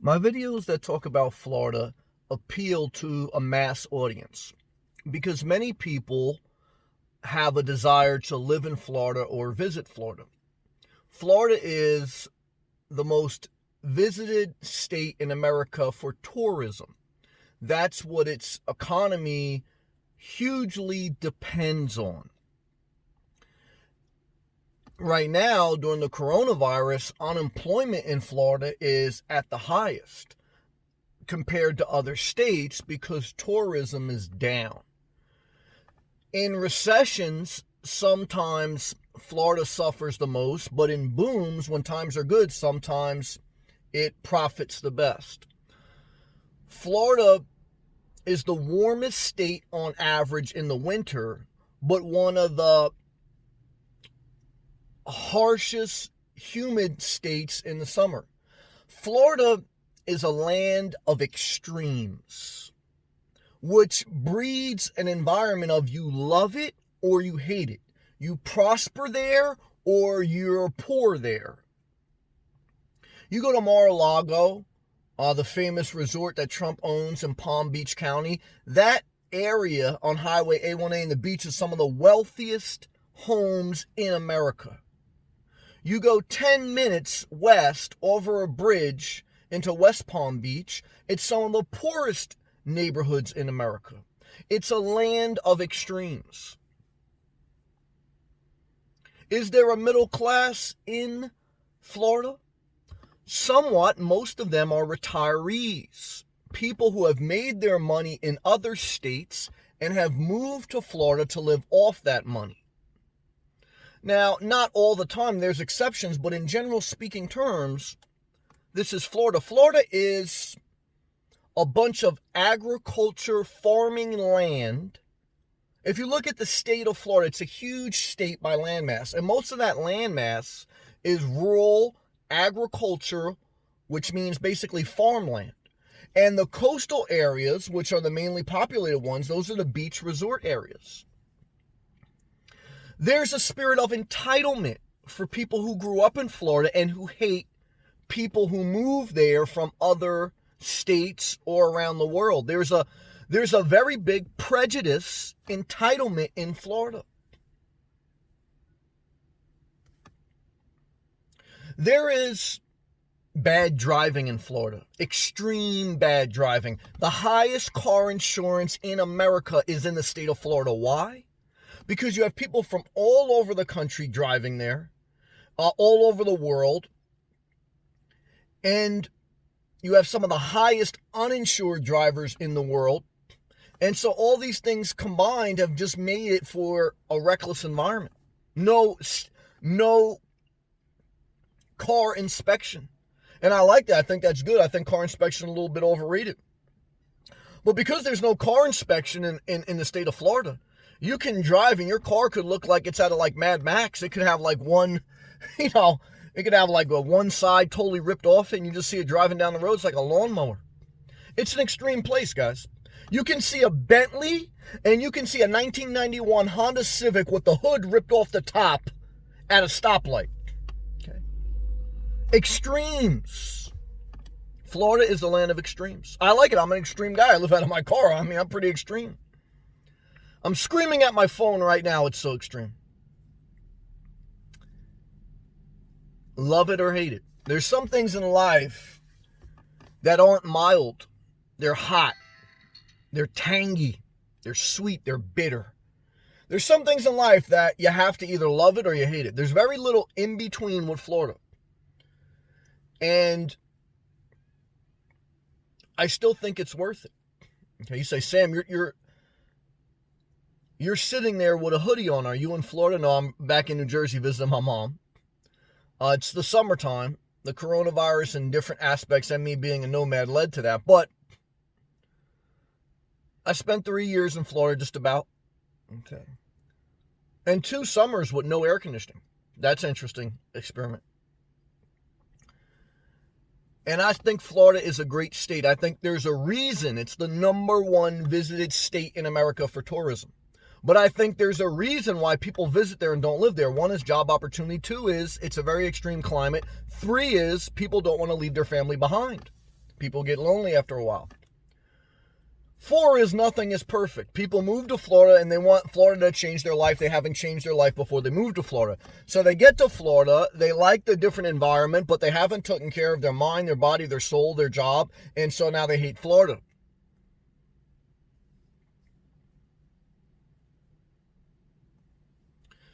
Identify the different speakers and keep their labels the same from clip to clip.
Speaker 1: My videos that talk about Florida appeal to a mass audience because many people have a desire to live in Florida or visit Florida. Florida is the most visited state in America for tourism. That's what its economy hugely depends on. Right now, during the coronavirus, unemployment in Florida is at the highest compared to other states because tourism is down. In recessions, sometimes Florida suffers the most, but in booms, when times are good, sometimes it profits the best. Florida is the warmest state on average in the winter, but one of the harshest humid states in the summer. Florida is a land of extremes, which breeds an environment of you love it or you hate it. You prosper there or you're poor there. You go to Mar-a-Lago, the famous resort that Trump owns in Palm Beach County. That area on Highway A1A and the beach is some of the wealthiest homes in America. You go 10 minutes west over a bridge into West Palm Beach, it's some of the poorest neighborhoods in America. It's a land of extremes. Is there a middle class in Florida? Somewhat. Most of them are retirees, people who have made their money in other states and have moved to Florida to live off that money. Now, not all the time, there's exceptions, but in general speaking terms, this is Florida. Florida is a bunch of agriculture, farming land. If you look at the state of Florida, it's a huge state by landmass, and most of that landmass is rural agriculture, which means basically farmland. And the coastal areas, which are the mainly populated ones, those are the beach resort areas. There's a spirit of entitlement for people who grew up in Florida and who hate people who move there from other states or around the world. There's a very big prejudice, entitlement in Florida. There is bad driving in Florida, extreme bad driving. The highest car insurance in America is in the state of Florida. Why? Because you have people from all over the country driving there, all over the world, and you have some of the highest uninsured drivers in the world. And so all these things combined have just made it for a reckless environment. No car inspection. And I like that. I think that's good. I think car inspection is a little bit overrated. But because there's no car inspection in the state of Florida, you can drive and your car could look like it's out of like Mad Max. It could have like one, it could have like a one side totally ripped off and you just see it driving down the road. It's like a lawnmower. It's an extreme place, guys. You can see a Bentley and you can see a 1991 Honda Civic with the hood ripped off the top at a stoplight. Okay. Extremes. Florida is the land of extremes. I like it. I'm an extreme guy. I live out of my car. I mean, I'm pretty extreme. I'm screaming at my phone right now. It's so extreme. Love it or hate it. There's some things in life that aren't mild. They're hot. They're tangy. They're sweet. They're bitter. There's some things in life that you have to either love it or you hate it. There's very little in between with Florida. And I still think it's worth it. Okay, you say, Sam, you're sitting there with a hoodie on. Are you in Florida? No, I'm back in New Jersey visiting my mom. It's the summertime. The coronavirus and different aspects and me being a nomad led to that. But I spent 3 years in Florida just about. Okay. And 2 summers with no air conditioning. That's an interesting experiment. And I think Florida is a great state. I think there's a reason it's the #1 visited state in America for tourism. But I think there's a reason why people visit there and don't live there. 1 is job opportunity. 2 is it's a very extreme climate. 3 is people don't want to leave their family behind. People get lonely after a while. 4 is nothing is perfect. People move to Florida and they want Florida to change their life. They haven't changed their life before they move to Florida. So they get to Florida, they like the different environment, but they haven't taken care of their mind, their body, their soul, their job, and so now they hate Florida.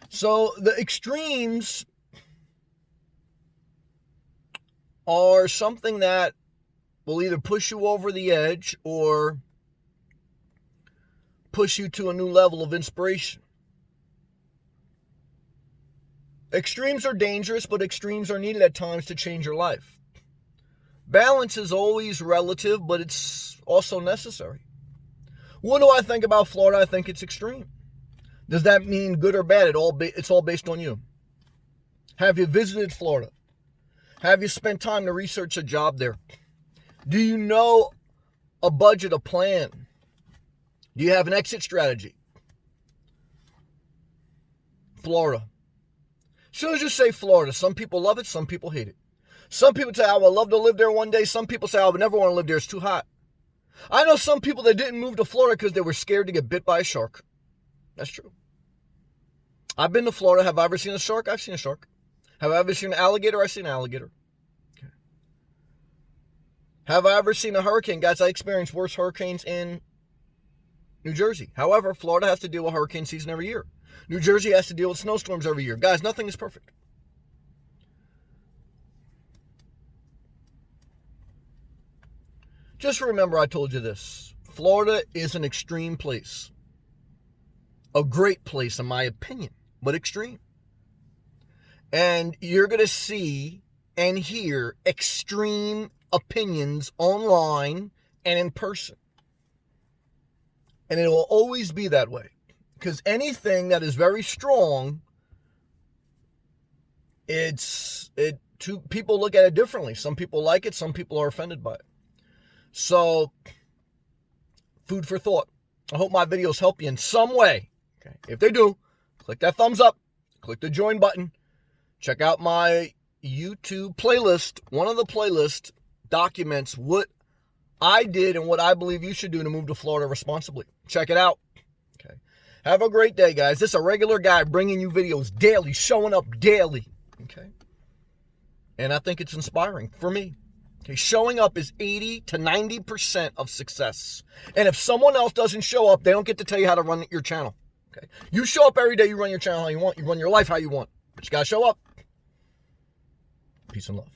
Speaker 1: So the extremes are something that will either push you over the edge or push you to a new level of inspiration. Extremes are dangerous, but extremes are needed at times to change your life. Balance is always relative, but it's also necessary. What do I think about Florida? I think it's extreme. Does that mean good or bad? It's all based on you. Have you visited Florida? Have you spent time to research a job there? Do you know a budget, a plan? Do you have an exit strategy? Florida. As soon as you say Florida, some people love it, some people hate it. Some people say, I would love to live there one day. Some people say, I would never want to live there. It's too hot. I know some people that didn't move to Florida because they were scared to get bit by a shark. That's true. I've been to Florida. Have I ever seen a shark? I've seen a shark. Have I ever seen an alligator? I've seen an alligator. Okay. Have I ever seen a hurricane? Guys, I experienced worse hurricanes in New Jersey. However, Florida has to deal with hurricane season every year. New Jersey has to deal with snowstorms every year. Guys, nothing is perfect. Just remember I told you this. Florida is an extreme place. A great place in my opinion, but extreme. And you're going to see and hear extreme opinions online and in person. And it will always be that way. Because anything that is very strong, people look at it differently. Some people like it, some people are offended by it. So, food for thought. I hope my videos help you in some way. Okay. If they do, click that thumbs up, click the join button, check out my YouTube playlist. One of the playlists documents what I did and what I believe you should do to move to Florida responsibly. Check it out. Okay. Have a great day, guys. This is a regular guy bringing you videos daily, showing up daily. Okay. And I think it's inspiring for me. Okay. Showing up is 80 to 90% of success. And if someone else doesn't show up, they don't get to tell you how to run your channel. Okay. You show up every day, you run your channel how you want, you run your life how you want. But you gotta show up. Peace and love.